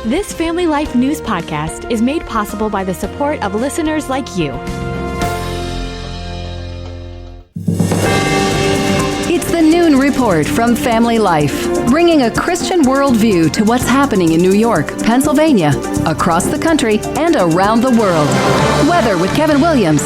This Family Life News podcast is made possible by the support of listeners like you. It's the Noon Report from Family Life, bringing a Christian worldview to what's happening in New York, Pennsylvania, across the country, and around the world. Weather with Kevin Williams,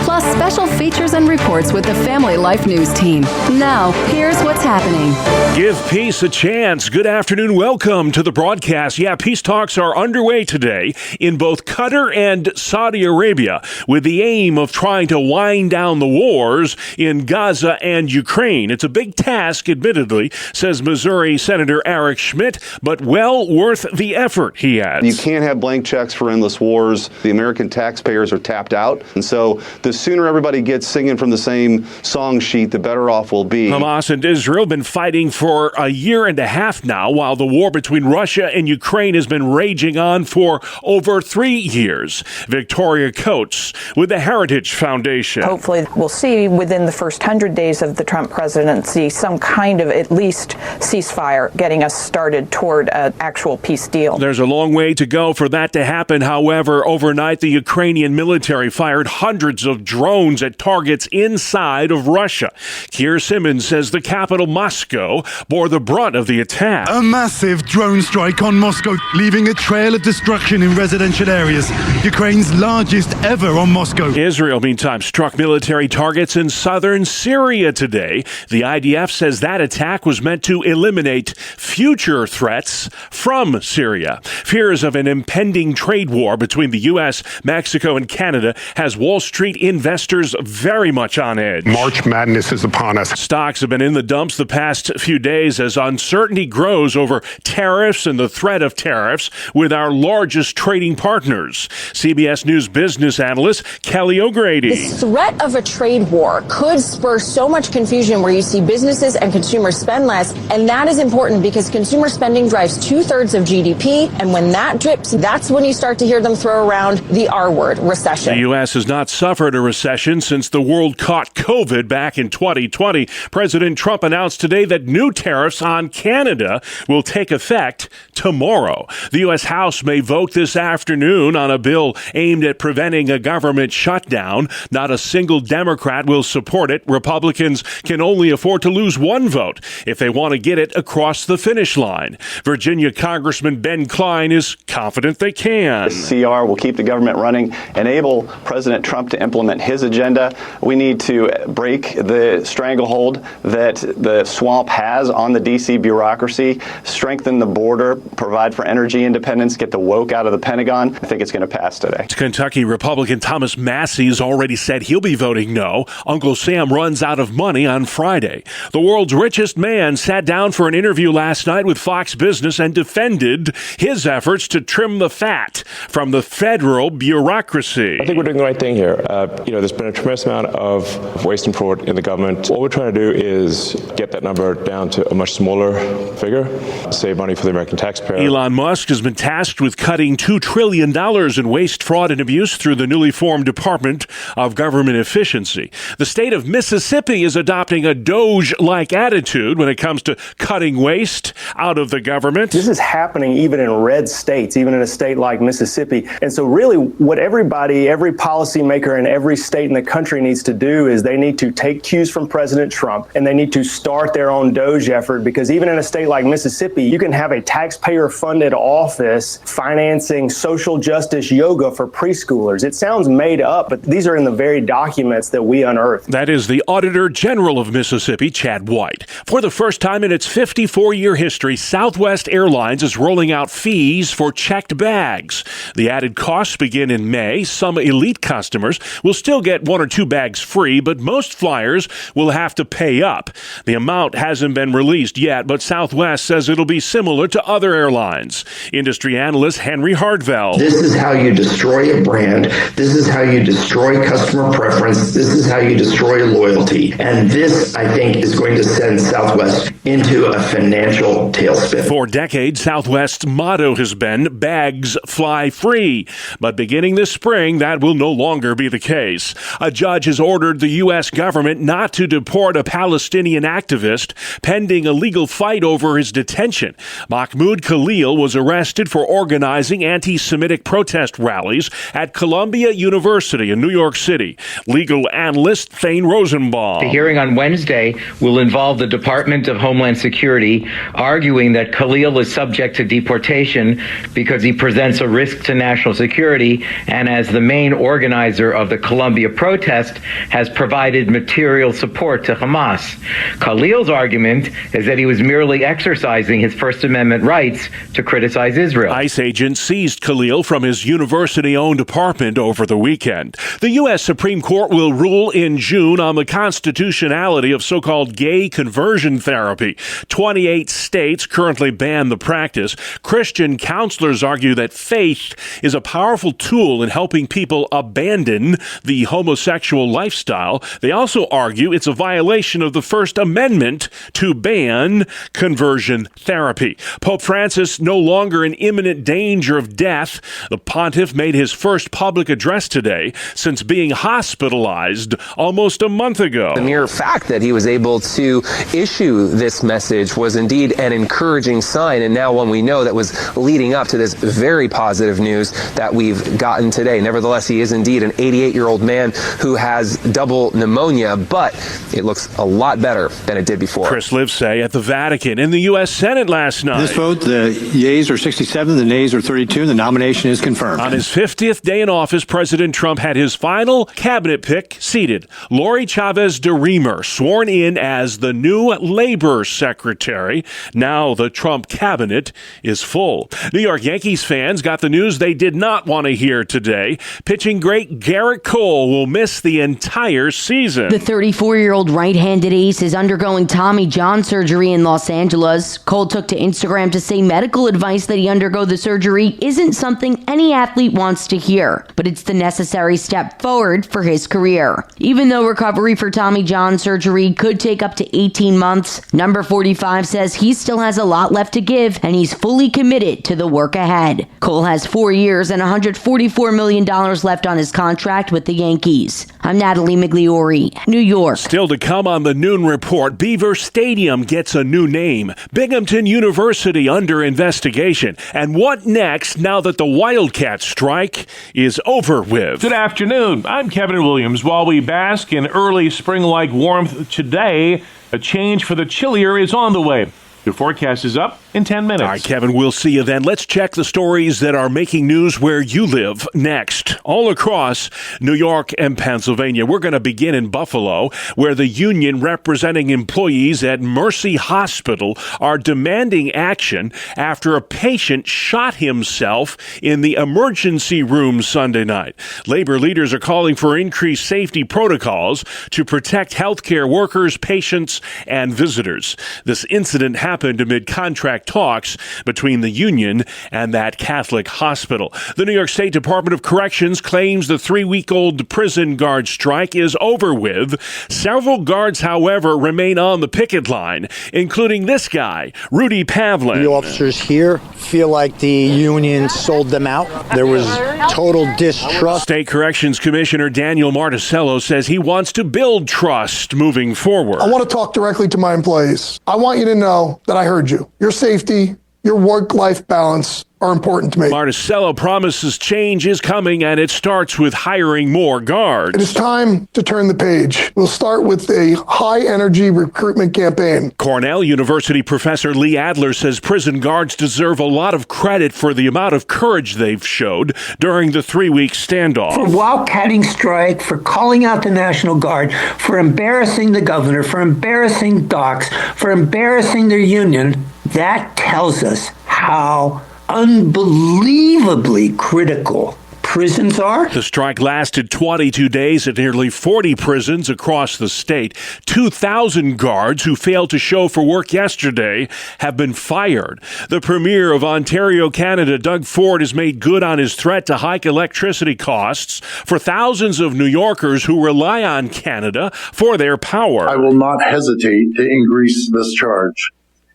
plus special features and reports with the Family Life News team. Now, here's what's happening. Give peace a chance. Good afternoon. Welcome to the broadcast. Yeah, peace talks are underway today in both Qatar and Saudi Arabia with the aim of trying to wind down the wars in Gaza and Ukraine. It's a big task, admittedly, says Missouri Senator Eric Schmidt, but well worth the effort, he adds. You can't have blank checks for endless wars. The American taxpayers are tapped out. And so the sooner everybody gets singing from the same song sheet, the better off we'll be. Hamas and Israel have been fighting for a year and a half now, while the war between Russia and Ukraine has been raging on for over 3 years. Victoria Coates with the Heritage Foundation. Hopefully we'll see within the first 100 days of the Trump presidency some kind of at least ceasefire getting us started toward an actual peace deal. There's a long way to go for that to happen. However, overnight the Ukrainian military fired hundreds of drones at targets inside of Russia. Keir Simmons says the capital, Moscow, bore the brunt of the attack. A massive drone strike on Moscow, leaving a trail of destruction in residential areas. Ukraine's largest ever on Moscow. Israel, meantime, struck military targets in southern Syria today. The IDF says that attack was meant to eliminate future threats from Syria. Fears of an impending trade war between the U.S., Mexico, and Canada has Wall Street investors very much on edge. March Madness is upon us. Stocks have been in the dumps the past few days as uncertainty grows over tariffs and the threat of tariffs with our largest trading partners. CBS News business analyst Kelly O'Grady. The threat of a trade war could spur so much confusion where you see businesses and consumers spend less, and that is important because consumer spending drives 2/3 of GDP, and when that drips, that's when you start to hear them throw around the R word, recession. The U.S. has not suffered a recession since the world caught COVID back in 2020. President Trump announced today that new tariffs on Canada will take effect tomorrow. The U.S. House may vote this afternoon on a bill aimed at preventing a government shutdown. Not a single Democrat will support it. Republicans can only afford to lose one vote if they want to get it across the finish line. Virginia Congressman Ben Cline is confident they can. The CR will keep the government running, enable President Trump to implement his agenda. We need to break the stranglehold that the swamp has on the D.C. bureaucracy, strengthen the border, provide for energy independence, get the woke out of the Pentagon. I think it's going to pass today. Kentucky Republican Thomas Massie has already said he'll be voting no. Uncle Sam runs out of money on Friday. The world's richest man sat down for an interview last night with Fox Business and defended his efforts to trim the fat from the federal bureaucracy. I think we're doing the right thing here. There's been a tremendous amount of waste and fraud in the government. What we're trying to do is get that number down to a much smaller figure, save money for the American taxpayer. Elon Musk has been tasked with cutting $2 trillion in waste, fraud, and abuse through the newly formed Department of Government Efficiency. The state of Mississippi is adopting a Doge-like attitude when it comes to cutting waste out of the government. This is happening even in red states, even in a state like Mississippi. And so really what every policymaker in every state in the country needs to do is they need to take cues from President Trump and they need to start their own Doge effort, because even in a state like Mississippi, you can have a taxpayer-funded office financing social justice yoga for preschoolers. It sounds made up, but these are in the very documents that we unearthed. That is the Auditor General of Mississippi, Chad White. For the first time in its 54-year history, Southwest Airlines is rolling out fees for checked bags. The added costs begin in May. Some elite customers will still get 1 or 2 bags free, but most flyers will have to pay up. The amount hasn't been released yet, but Southwest says it'll be similar to other airlines. Industry analyst Henry Hardvell. This is how you destroy a brand. This is how you destroy customer preference. This is how you destroy loyalty. And this, I think, is going going to send Southwest into a financial tailspin. For decades, Southwest's motto has been bags fly free. But beginning this spring, that will no longer be the case. A judge has ordered the U.S. government not to deport a Palestinian activist pending a legal fight over his detention. Mahmoud Khalil was arrested for organizing anti-Semitic protest rallies at Columbia University in New York City. Legal analyst Thane Rosenbaum. The hearing on Wednesday will involve the Department of Homeland Security arguing that Khalil is subject to deportation because he presents a risk to national security and as the main organizer of the Columbia protest has provided material support to Hamas. Khalil's argument is that he was merely exercising his First Amendment rights to criticize Israel. ICE agents seized Khalil from his university-owned apartment over the weekend. The U.S. Supreme Court will rule in June on the constitutionality of so-called gay conversion therapy. 28 states currently ban the practice. Christian counselors argue that faith is a powerful tool in helping people abandon the homosexual lifestyle. They also argue it's a violation of the First Amendment to ban conversion therapy. Pope Francis no longer in imminent danger of death. The pontiff made his first public address today since being hospitalized almost a month ago. The mere fact that he was able to issue this message was indeed an encouraging sign, and now one we know that was leading up to this very positive news that we've gotten today. Nevertheless, he is indeed an 88-year-old man who has double pneumonia, but it looks a lot better than it did before. Chris Livesay at the Vatican in the U.S. Senate last night. This vote, the yeas are 67, the nays are 32. The nomination is confirmed. On his 50th day in office, President Trump had his final cabinet pick seated. Lori Chavez de Reamer, sworn in as the new Labor Secretary. Now the Trump cabinet is full. New York Yankees fans got the news they did not want to hear today. Pitching great Garrett Cole will miss the entire season. The 34-year-old right-handed ace is undergoing Tommy John surgery in Los Angeles. Cole took to Instagram to say medical advice that he undergo the surgery isn't something any athlete wants to hear, but it's the necessary step forward for his career. Even though recovery for Tommy John surgery could take up to 18 months, number 45 says he still has a lot left to give and he's fully committed to the work ahead. Cole has 4 years and $144 million left on his contract with the Yankees. I'm Natalie Migliori, New York. Still to come on the Noon Report, Beaver Stadium gets a new name. Binghamton University under investigation. And what next now that the Wildcat strike is over with? Good afternoon. I'm Kevin Williams. While we bask in early spring-like warmth today, a change for the chillier is on the way. Your forecast is up in 10 minutes. All right, Kevin, we'll see you then. Let's check the stories that are making news where you live next. All across New York and Pennsylvania. We're going to begin in Buffalo, where the union representing employees at Mercy Hospital are demanding action after a patient shot himself in the emergency room Sunday night. Labor leaders are calling for increased safety protocols to protect healthcare workers, patients, and visitors. This incident happened amid contract talks between the union and that Catholic hospital. The New York State Department of Corrections claims the 3-week-old prison guard strike is over with. Several guards, however, remain on the picket line, including this guy, Rudy Pavlin. The officers here feel like the union sold them out. There was total distrust. State Corrections Commissioner Daniel Marticello says he wants to build trust moving forward. I want to talk directly to my employees. I want you to know that I heard you. Your safety, your work-life balance are important to me. Marticello promises change is coming, and it starts with hiring more guards. It is time to turn the page. We'll start with a high-energy recruitment campaign. Cornell University professor Lee Adler says prison guards deserve a lot of credit for the amount of courage they've showed during the 3-week standoff. For wildcatting strike, for calling out the National Guard, for embarrassing the governor, for embarrassing docs, for embarrassing their union, that tells us how unbelievably critical prisons are? The strike lasted 22 days at nearly 40 prisons across the state. 2,000 guards who failed to show for work yesterday have been fired. The Premier of Ontario, Canada, Doug Ford, has made good on his threat to hike electricity costs for thousands of New Yorkers who rely on Canada for their power. I will not hesitate to increase this charge.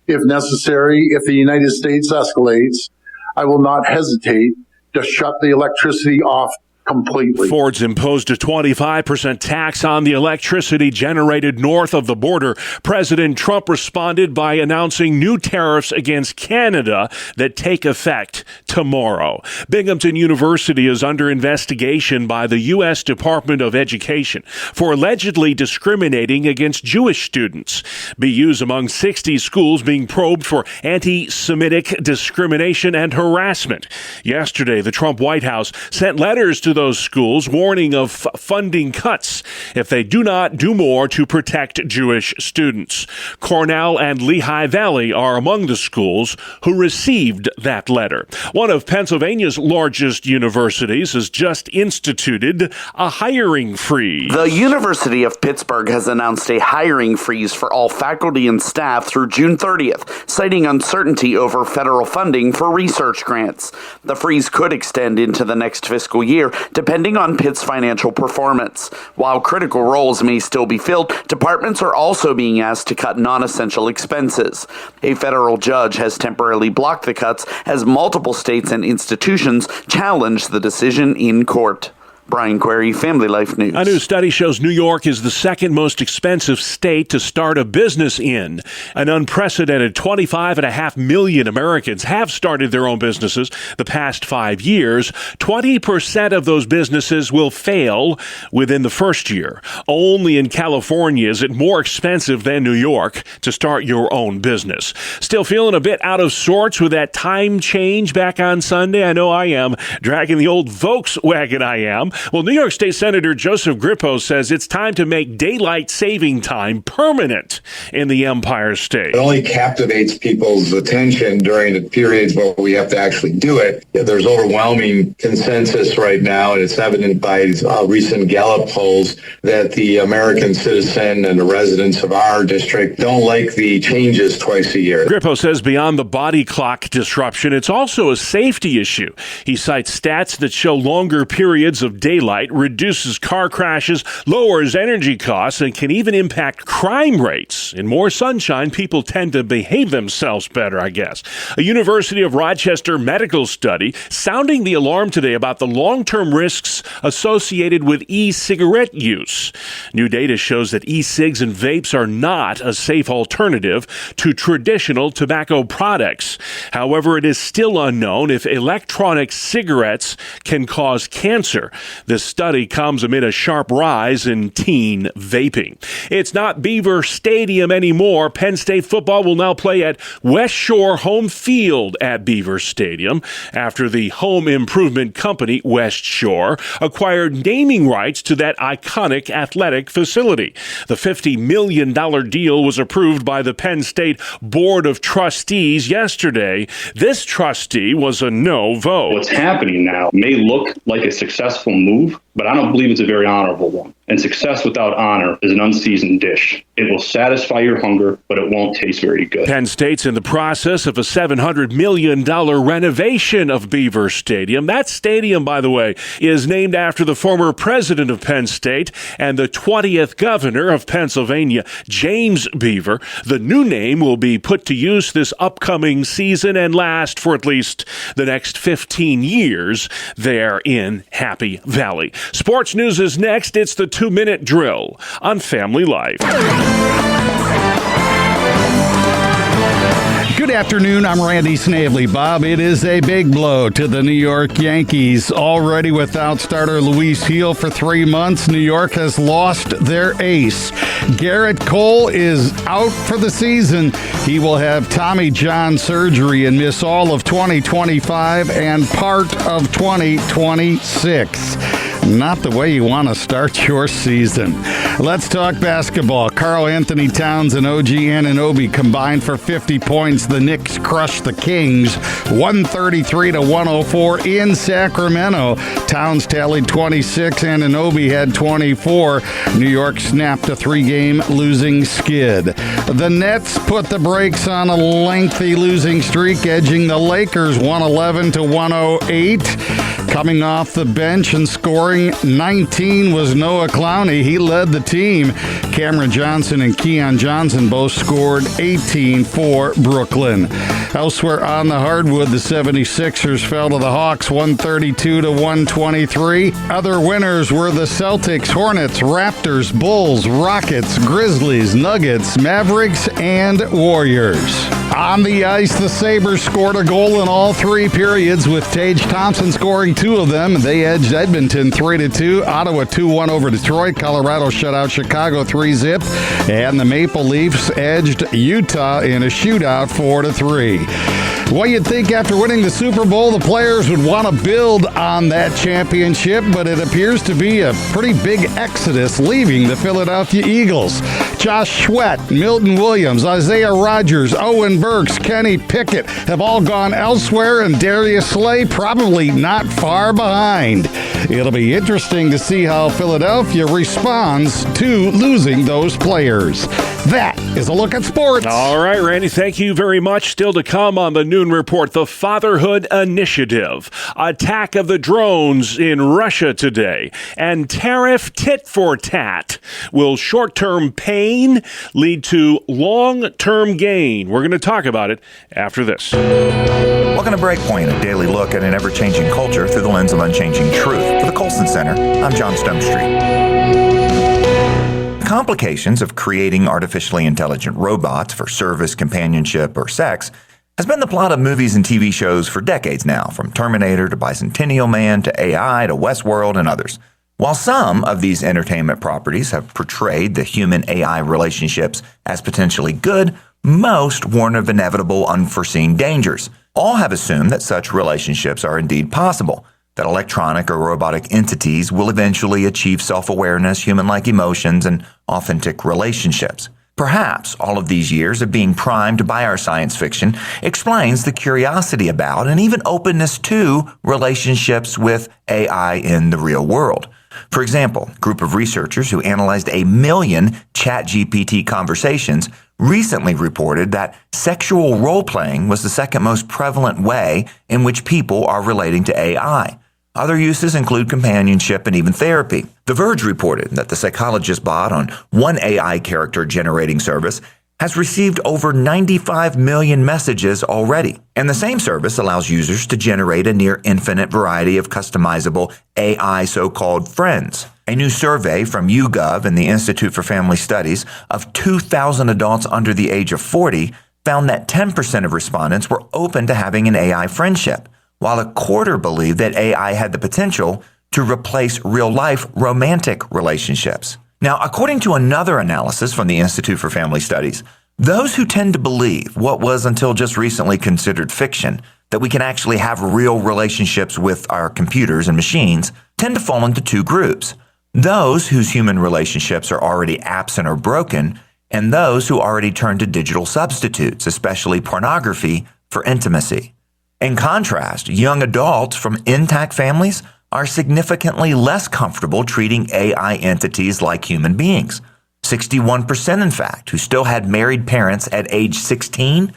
If necessary, if the United States escalates, I will not hesitate to shut the electricity off completely. Ford's imposed a 25% tax on the electricity generated north of the border. President Trump responded by announcing new tariffs against Canada that take effect tomorrow. Binghamton University is under investigation by the U.S. Department of Education for allegedly discriminating against Jewish students. BU's among 60 schools being probed for anti-Semitic discrimination and harassment. Yesterday, the Trump White House sent letters to those schools warning of funding cuts if they do not do more to protect Jewish students. Cornell and Lehigh Valley are among the schools who received that letter. One of Pennsylvania's largest universities has just instituted a hiring freeze. The University of Pittsburgh has announced a hiring freeze for all faculty and staff through June 30th, citing uncertainty over federal funding for research grants. The freeze could extend into the next fiscal year, depending on Pitt's financial performance. While critical roles may still be filled, departments are also being asked to cut non-essential expenses. A federal judge has temporarily blocked the cuts as multiple states and institutions challenge the decision in court. Brian Query, Family Life News. A new study shows New York is the second most expensive state to start a business in. An unprecedented 25.5 million Americans have started their own businesses the past 5 years. 20% of those businesses will fail within the first year. Only in California is it more expensive than New York to start your own business. Still feeling a bit out of sorts with that time change back on Sunday? I know I am. Dragging the old Volkswagen I am. Well, New York State Senator Joseph Grippo says it's time to make daylight saving time permanent in the Empire State. It only captivates people's attention during the periods where we have to actually do it. There's overwhelming consensus right now, and it's evident by recent Gallup polls that the American citizen and the residents of our district don't like the changes twice a year. Grippo says beyond the body clock disruption, it's also a safety issue. He cites stats that show longer periods of daylight reduces car crashes, lowers energy costs, and can even impact crime rates. In more sunshine, people tend to behave themselves better, I guess. A University of Rochester medical study sounding the alarm today about the long-term risks associated with e-cigarette use. New data shows that e-cigs and vapes are not a safe alternative to traditional tobacco products. However, it is still unknown if electronic cigarettes can cause cancer. This study comes amid a sharp rise in teen vaping. It's not Beaver Stadium anymore. Penn State football will now play at West Shore Home Field at Beaver Stadium after the home improvement company, West Shore, acquired naming rights to that iconic athletic facility. The $50 million deal was approved by the Penn State Board of Trustees yesterday. This trustee was a no vote. What's happening now may look like a successful move, but I don't believe it's a very honorable one. And success without honor is an unseasoned dish. It will satisfy your hunger, but it won't taste very good. Penn State's in the process of a $700 million renovation of Beaver Stadium. That stadium, by the way, is named after the former president of Penn State and the 20th governor of Pennsylvania, James Beaver. The new name will be put to use this upcoming season and last for at least the next 15 years there in Happy Valley. Sports news is next. It's the 2-minute drill on Family Life. Good afternoon, I'm Randy Snavely. Bob, it is a big blow to the New York Yankees. Already without starter Luis Gil for 3 months, New York has lost their ace. Garrett Cole is out for the season. He will have Tommy John surgery and miss all of 2025 and part of 2026. Not the way you want to start your season. Let's talk basketball. Karl Anthony Towns and OG Anunoby combined for 50 points. The Knicks crushed the Kings 133-104 in Sacramento. Towns tallied 26. Anunoby had 24. New York snapped a 3-game losing skid. The Nets put the brakes on a lengthy losing streak, edging the Lakers 111-108. Coming off the bench and scoring 19 was Noah Clowney. He led the team. Cameron Johnson and Keon Johnson both scored 18 for Brooklyn. Elsewhere on the hardwood, the 76ers fell to the Hawks 132-123. Other winners were the Celtics, Hornets, Raptors, Bulls, Rockets, Grizzlies, Nuggets, Mavericks, and Warriors. On the ice, the Sabres scored a goal in all 3 periods, with Tage Thompson scoring 2 of them. They edged Edmonton 3-2, Ottawa 2-1 over Detroit, Colorado shut out Chicago 3-0, and the Maple Leafs edged Utah in a shootout 4-3. Well, you'd think after winning the Super Bowl, the players would want to build on that championship, but it appears to be a pretty big exodus leaving the Philadelphia Eagles. Josh Sweat, Milton Williams, Isaiah Rodgers, Owen Burks, Kenny Pickett have all gone elsewhere, and Darius Slay probably not far behind. It'll be interesting to see how Philadelphia responds to losing those players. That is a look at sports. All right, Randy, thank you very much. Still to come on the Noon Report, the Fatherhood Initiative, attack of the drones in Russia today, and tariff tit-for-tat. Will short-term pain lead to long-term gain? We're going to talk about it after this. Welcome to Breakpoint, a daily look at an ever-changing culture through the lens of unchanging truth. For the Colson Center, I'm John Stonestreet. The complications of creating artificially intelligent robots for service, companionship, or sex has been the plot of movies and TV shows for decades now, from Terminator to Bicentennial Man to AI to Westworld and others. While some of these entertainment properties have portrayed the human-AI relationships as potentially good, most warn of inevitable unforeseen dangers. All have assumed that such relationships are indeed possible, that electronic or robotic entities will eventually achieve self-awareness, human-like emotions, and authentic relationships. Perhaps all of these years of being primed by our science fiction explains the curiosity about and even openness to relationships with AI in the real world. For example, a group of researchers who analyzed 1 million ChatGPT conversations recently reported that sexual role-playing was the second most prevalent way in which people are relating to AI. Other uses include companionship and even therapy. The Verge reported that the Psychologist bot on one AI character generating service has received over 95 million messages already. And the same service allows users to generate a near infinite variety of customizable AI so-called friends. A new survey from YouGov and the Institute for Family Studies of 2,000 adults under the age of 40 found that 10% of respondents were open to having an AI friendship, while a quarter believed that AI had the potential to replace real-life romantic relationships. Now, according to another analysis from the Institute for Family Studies, those who tend to believe what was until just recently considered fiction, that we can actually have real relationships with our computers and machines, tend to fall into 2 groups. Those whose human relationships are already absent or broken, and those who already turn to digital substitutes, especially pornography, for intimacy. In contrast, young adults from intact families are significantly less comfortable treating AI entities like human beings. 61%, in fact, who still had married parents at age 16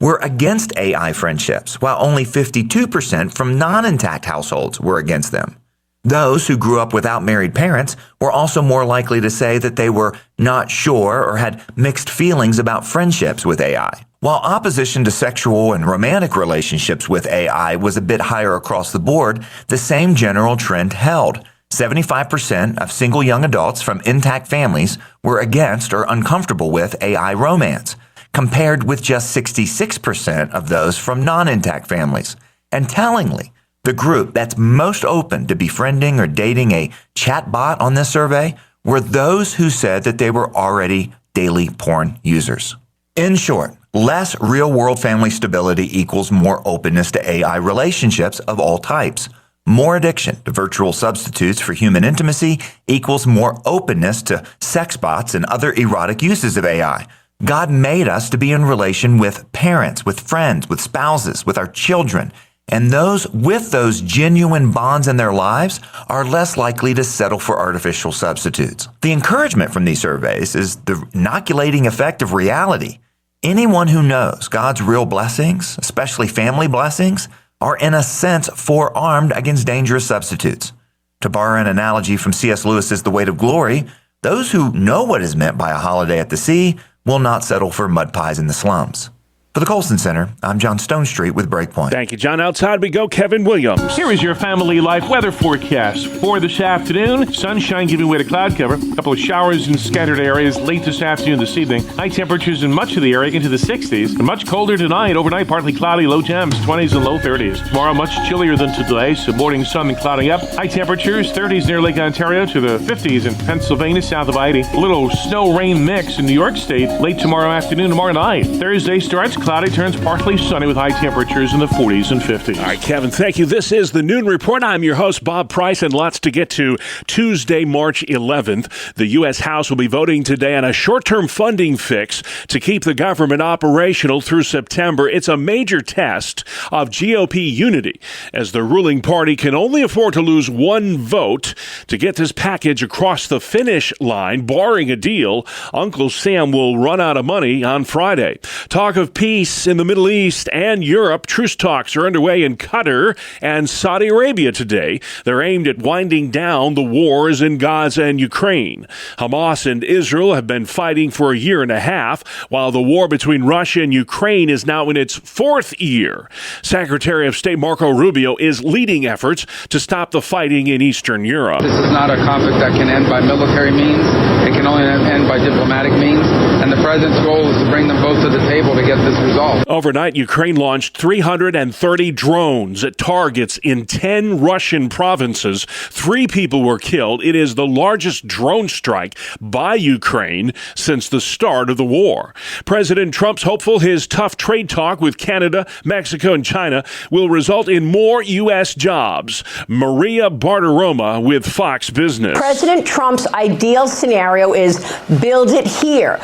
were against AI friendships, while only 52% from non-intact households were against them. Those who grew up without married parents were also more likely to say that they were not sure or had mixed feelings about friendships with AI. While opposition to sexual and romantic relationships with AI was a bit higher across the board, the same general trend held. 75% of single young adults from intact families were against or uncomfortable with AI romance, compared with just 66% of those from non-intact families. And tellingly, the group that's most open to befriending or dating a chatbot on this survey were those who said that they were already daily porn users. In short, less real-world family stability equals more openness to AI relationships of all types. More addiction to virtual substitutes for human intimacy equals more openness to sex bots and other erotic uses of AI. God made us to be in relation with parents, with friends, with spouses, with our children. And those with those genuine bonds in their lives are less likely to settle for artificial substitutes. The encouragement from these surveys is the inoculating effect of reality. Anyone who knows God's real blessings, especially family blessings, are in a sense forearmed against dangerous substitutes. To borrow an analogy from C.S. Lewis's The Weight of Glory, those who know what is meant by a holiday at the sea will not settle for mud pies in the slums. For the Colson Center, I'm John Stonestreet with Breakpoint. Thank you, John. Outside we go, Kevin Williams. Here is your Family Life weather forecast for this afternoon. Sunshine giving way to cloud cover. A couple of showers in scattered areas late this afternoon, this evening. High temperatures in much of the area into the 60s. And much colder tonight. Overnight, partly cloudy, low temps, 20s and low 30s. Tomorrow, much chillier than today. So morning sun and clouding up. High temperatures, 30s near Lake Ontario to the 50s in Pennsylvania, south of 80. A little snow-rain mix in New York State late tomorrow afternoon, tomorrow night. Thursday starts cloudy, turns partly sunny with high temperatures in the 40s and 50s. All right, Kevin, thank you. This is the Noon Report. I'm your host, Bob Price, and lots to get to. Tuesday, March 11th, the U.S. House will be voting today on a short-term funding fix to keep the government operational through September. It's a major test of GOP unity, as the ruling party can only afford to lose one vote to get this package across the finish line. Barring a deal, Uncle Sam will run out of money on Friday. Talk of peace in the Middle East and Europe. Truce talks are underway in Qatar and Saudi Arabia today. They're aimed at winding down the wars in Gaza and Ukraine. Hamas and Israel have been fighting for a year and a half, while the war between Russia and Ukraine is now in its fourth year. Secretary of State Marco Rubio is leading efforts to stop the fighting in Eastern Europe. This is not a conflict that can end by military means. It can only end by diplomatic means. And the president's goal is to bring them both to the table to get this resolved. Overnight, Ukraine launched 330 drones at targets in 10 Russian provinces. 3 people were killed. It is the largest drone strike by Ukraine since the start of the war. President Trump's hopeful his tough trade talk with Canada, Mexico, and China will result in more U.S. jobs. Maria Bartiromo with Fox Business. President Trump's ideal scenario is build it here.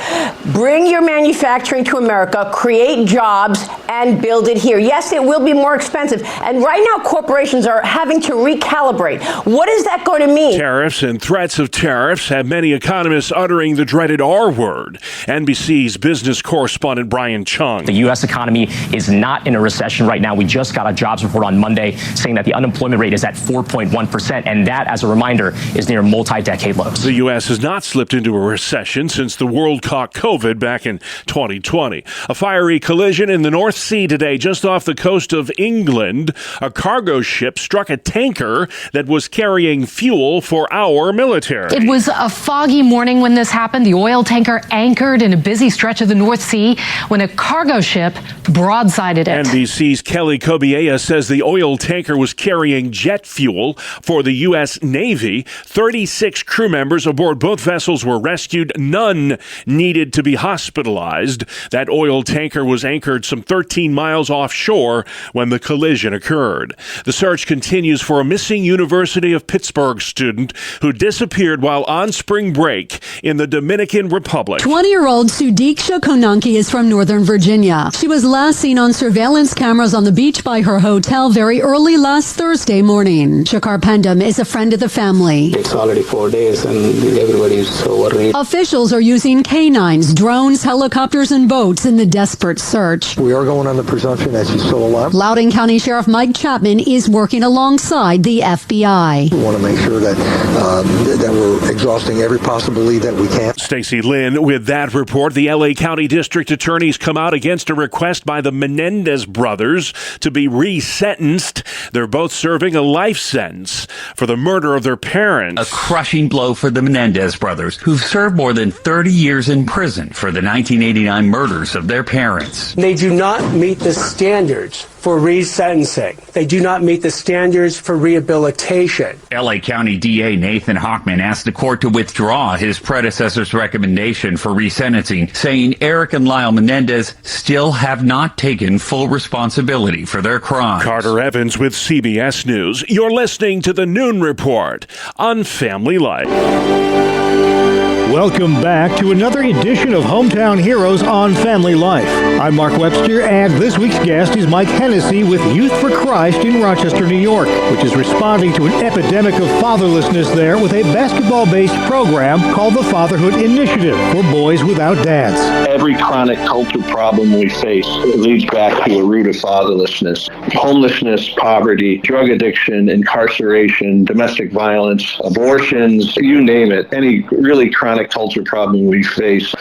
Bring your manufacturing to America, create jobs, and build it here. Yes, it will be more expensive. And right now, corporations are having to recalibrate. What is that going to mean? Tariffs and threats of tariffs have many economists uttering the dreaded R word. NBC's business correspondent Brian Chung. The U.S. economy is not in a recession right now. We just got a jobs report on Monday saying that the unemployment rate is at 4.1%. And that, as a reminder, is near multi-decade lows. The U.S. has not slipped into a recession since the world caught COVID back in 2020. A fiery collision in the North Sea today, just off the coast of England. A cargo ship struck a tanker that was carrying fuel for our military. It was a foggy morning when this happened. The oil tanker anchored in a busy stretch of the North Sea when a cargo ship broadsided it. NBC's Kelly Kobiea says the oil tanker was carrying jet fuel for the U.S. Navy. 36 crew members aboard both vessels were rescued. None needed to be hospitalized. That oil tanker was anchored some 13 miles offshore when the collision occurred. The search continues for a missing University of Pittsburgh student who disappeared while on spring break in the Dominican Republic. 20-year-old Sudiksha Konanki is from Northern Virginia. She was last seen on surveillance cameras on the beach by her hotel very early last Thursday morning. Shakar Pendam is a friend of the family. It's already 4 days and everybody's so worried. Officials are using canines, drones, helicopters, and boats in the desperate search. We are going on the presumption that she's still alive. Loudoun County Sheriff Mike Chapman is working alongside the FBI. We want to make sure that we're exhausting every possible lead that we can. Stacey Lynn with that report. The L.A. County District Attorney's come out against a request by the Menendez brothers to be resentenced. They're both serving a life sentence for the murder of their parents. A crushing blow for the Menendez brothers, who've served more than 30 years in prison for the 1989 murders of their parents. They do not meet the standards for resentencing. They do not meet the standards for rehabilitation. L.A. County DA Nathan Hochman asked the court to withdraw his predecessor's recommendation for resentencing, saying Eric and Lyle Menendez still have not taken full responsibility for their crimes. Carter Evans with With CBS News, you're listening to the Noon Report on Family Life. Welcome back to another edition of Hometown Heroes on Family Life. I'm Mark Webster, and this week's guest is Mike Hennessy with Youth for Christ in Rochester, New York, which is responding to an epidemic of fatherlessness there with a basketball-based program called the Fatherhood Initiative for boys without dads. Every chronic culture problem we face leads back to a root of fatherlessness. Homelessness, poverty, drug addiction, incarceration, domestic violence, abortions, you name it. Any really chronic culture problem we face,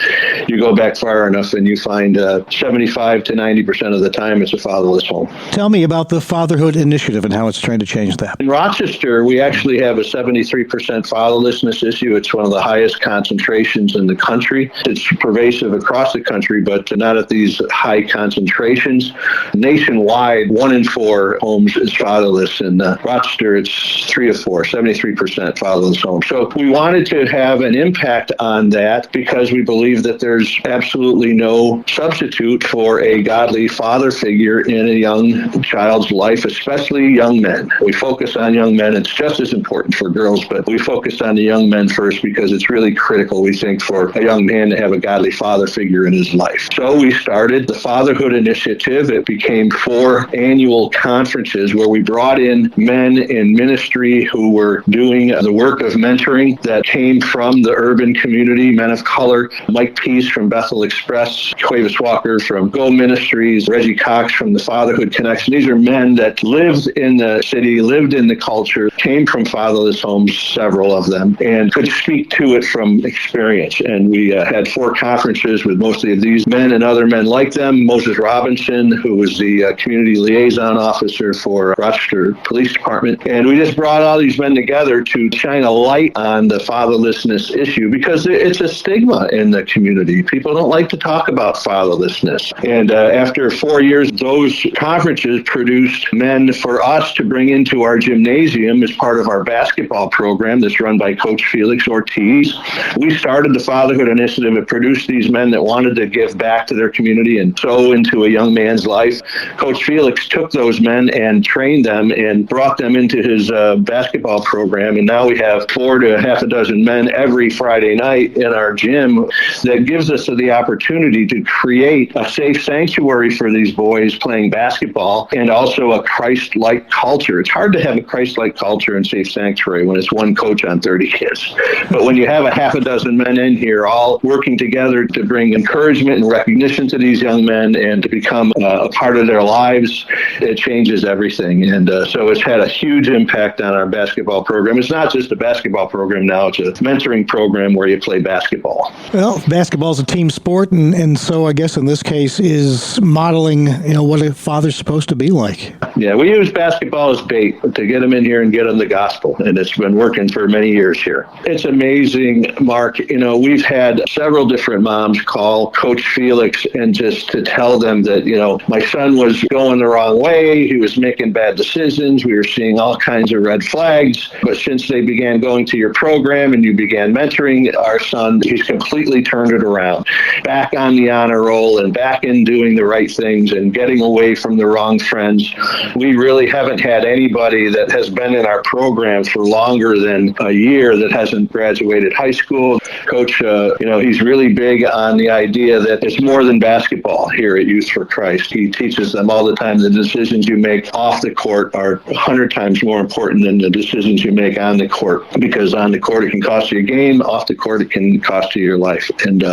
you go back far enough and you find 75 to 90% of the time it's a fatherless home. Tell me about the Fatherhood Initiative and how it's trying to change that. In Rochester, we actually have a 73% fatherlessness issue. It's one of the highest concentrations in the country. It's pervasive across the country, but not at these high concentrations. Nationwide, 1 in 4 homes is fatherless. In Rochester, it's 3 of 4, 73% fatherless homes. So we wanted to have an impact on that because we believe that there's absolutely no substitute for a godly father figure in a young child's life, especially young men. We focus on young men. It's just as important for girls, but we focus on the young men first because it's really critical, we think, for a young man to have a godly father figure in his life. So we started the Fatherhood Initiative. It became 4 annual conferences where we brought in men in ministry who were doing the work of mentoring that came from the urban community, men of color, Mike Peace from Bethel Express, Cuevas Walker from Go Ministries, Reggie Cox from the Fatherhood Connection. These are men that lived in the city, lived in the culture, came from fatherless homes, several of them, and could speak to it from experience. And we had 4 conferences with mostly of these men and other men like them. Moses Robinson, who was the community liaison officer for Rochester Police Department. And we just brought all these men together to shine a light on the fatherlessness issue because it's a stigma in the community. People don't like to talk about fatherlessness. And after 4 years, those conferences produced men for us to bring into our gymnasium as part of our basketball program that's run by Coach Felix Ortiz. We started the Fatherhood Initiative. It produced these men that wanted to give back to their community and sow into a young man's life. Coach Felix took those men and trained them and brought them into his basketball program. And now we have 4 to half a dozen men every Friday night in our gym that gives us the opportunity to create a safe sanctuary for these boys playing basketball and also a Christ-like culture. It's hard to have a Christ-like culture and safe sanctuary when it's one coach on 30 kids. But when you have a half a dozen men in here all working together to bring encouragement and recognition to these young men and to become a part of their lives, it changes everything. And so it's had a huge impact on our basketball program. It's not just a basketball program now, it's a mentoring program where you play basketball. Well, basketball is a team sport, and so I guess in this case is modeling, what a father's supposed to be like. Yeah, we use basketball as bait to get them in here and get them the gospel, and it's been working for many years here. It's amazing, Mark. We've had several different moms call Coach Felix and just to tell them that, my son was going the wrong way. He was making bad decisions. We were seeing all kinds of red flags. But since they began going to your program and you began mentoring our son, he's completely turned it around. Back on the honor roll and back in doing the right things and getting away from the wrong friends. We really haven't had anybody that has been in our program for longer than a year that hasn't graduated high school. Coach, he's really big on the idea that it's more than basketball here at Youth for Christ. He teaches them all the time the decisions you make off the court are 100 times more important than the decisions you make on the court, because on the court it can cost you a game, off the court it can cost you your life. And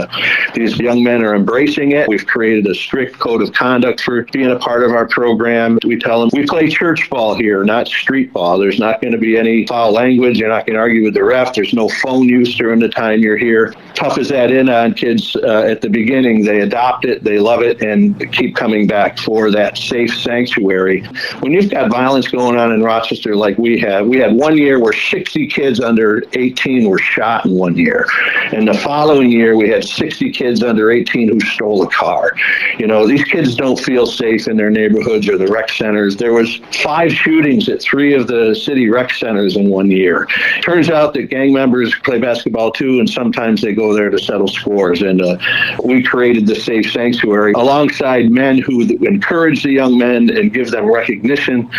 these young men are embracing it. We've created a strict code of conduct for being a part of our program. We tell them we play church ball here, not street ball. There's not going to be any foul language. You're not going to argue with the ref. There's no phone use during the time you're here. Tough as that in on kids at the beginning, they adopt it, they love it, and keep coming back for that safe sanctuary. When you've got violence going on in Rochester like we had 1 year where 60 kids under 18 were shot in 1 year. And the following year, we had 60 kids under 18 who stole a car. These kids don't feel safe in their neighborhoods or the rec centers. There was 5 shootings at 3 of the city rec centers in 1 year. Turns out that gang members play basketball too, and sometimes they go there to settle scores. And we created the safe sanctuary alongside men who encourage the young men and give them recognition.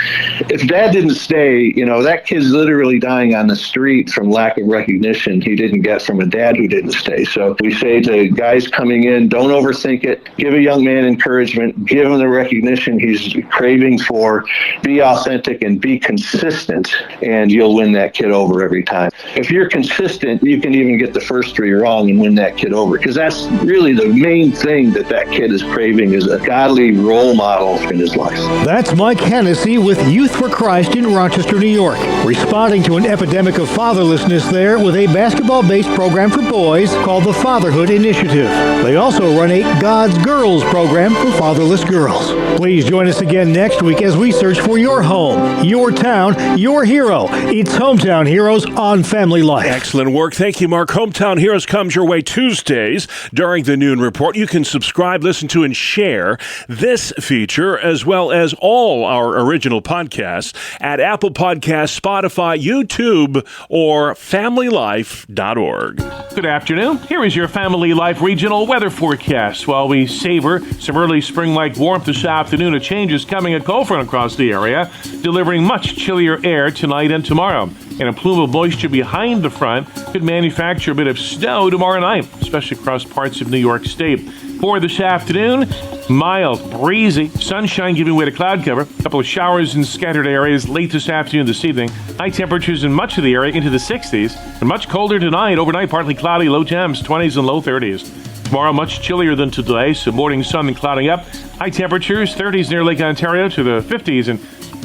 If dad didn't stay, that kid's literally dying on the street from lack of recognition he didn't get from a dad who didn't stay. So we say to guys coming in, don't overthink it. Give a young man encouragement. Give him the recognition he's craving for. Be authentic and be consistent, and you'll win that kid over every time. If you're consistent, you can even get the first three wrong and win that kid over, because that's really the main thing that kid is craving, is a godly role model in his life. That's Mike Hennessy with Youth for Christ in Rochester, New York, responding to an epidemic of fatherlessness there with a basketball-based program for boys called the Fatherhood Initiative. They also run a God's Girls program for fatherless girls. Please join us again next week as we search for your home, your town, your hero. It's Hometown Heroes on Family Life. Excellent work. Thank you, Mark. Hometown Heroes comes your way Tuesdays during the Noon Report. You can subscribe, listen to, and share this feature as well as all our original podcasts at Apple Podcasts, Spotify, YouTube, or FamilyLife.org. Good afternoon. Here is your Family Life regional weather forecast. While we savor some early spring-like warmth this afternoon, a change is coming. A cold front across the area, delivering much chillier air tonight and tomorrow. And a plume of moisture behind the front could manufacture a bit of snow tomorrow night, especially across parts of New York State. For this afternoon, mild, breezy, sunshine giving way to cloud cover. A couple of showers in scattered areas late this afternoon, this evening. High temperatures in much of the area into the 60s. And much colder tonight. Overnight, partly cloudy, low temps, 20s and low 30s. Tomorrow, much chillier than today, so morning sun and clouding up. High temperatures, 30s near Lake Ontario to the 50s in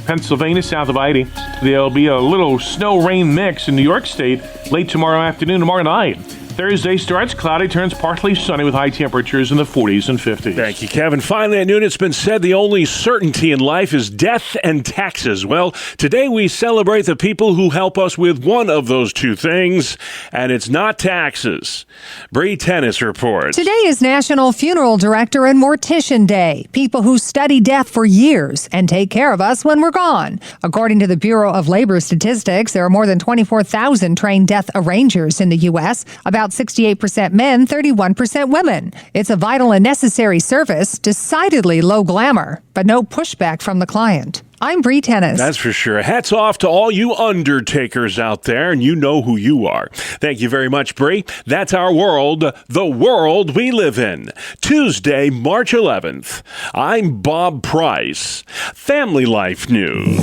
Pennsylvania, south of I-80. There'll be a little snow-rain mix in New York State late tomorrow afternoon, tomorrow night. Thursday starts cloudy, turns partly sunny with high temperatures in the 40s and 50s. Thank you, Kevin. Finally at noon, it's been said the only certainty in life is death and taxes. Well, today we celebrate the people who help us with one of those two things, and it's not taxes. Bree Tennis reports. Today is National Funeral Director and Mortician Day, people who study death for years and take care of us when we're gone. According to the Bureau of Labor Statistics, there are more than 24,000 trained death arrangers in the U.S., about 68% men, 31% women. It's a vital and necessary service, decidedly low glamour, but no pushback from the client. I'm Bree Tennis. That's for sure. Hats off to all you undertakers out there, and you know who you are. Thank you very much, Bree. That's our world, the world we live in. Tuesday, March 11th. I'm Bob Price. Family Life News.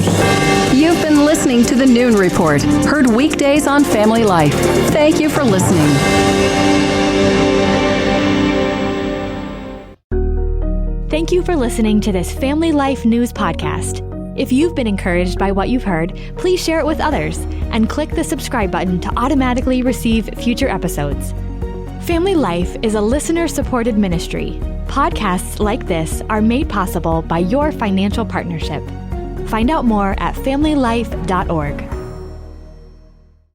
You've been listening to the Noon Report, heard weekdays on Family Life. Thank you for listening. Thank you for listening to this Family Life News podcast. If you've been encouraged by what you've heard, please share it with others and click the subscribe button to automatically receive future episodes. Family Life is a listener-supported ministry. Podcasts like this are made possible by your financial partnership. Find out more at familylife.org.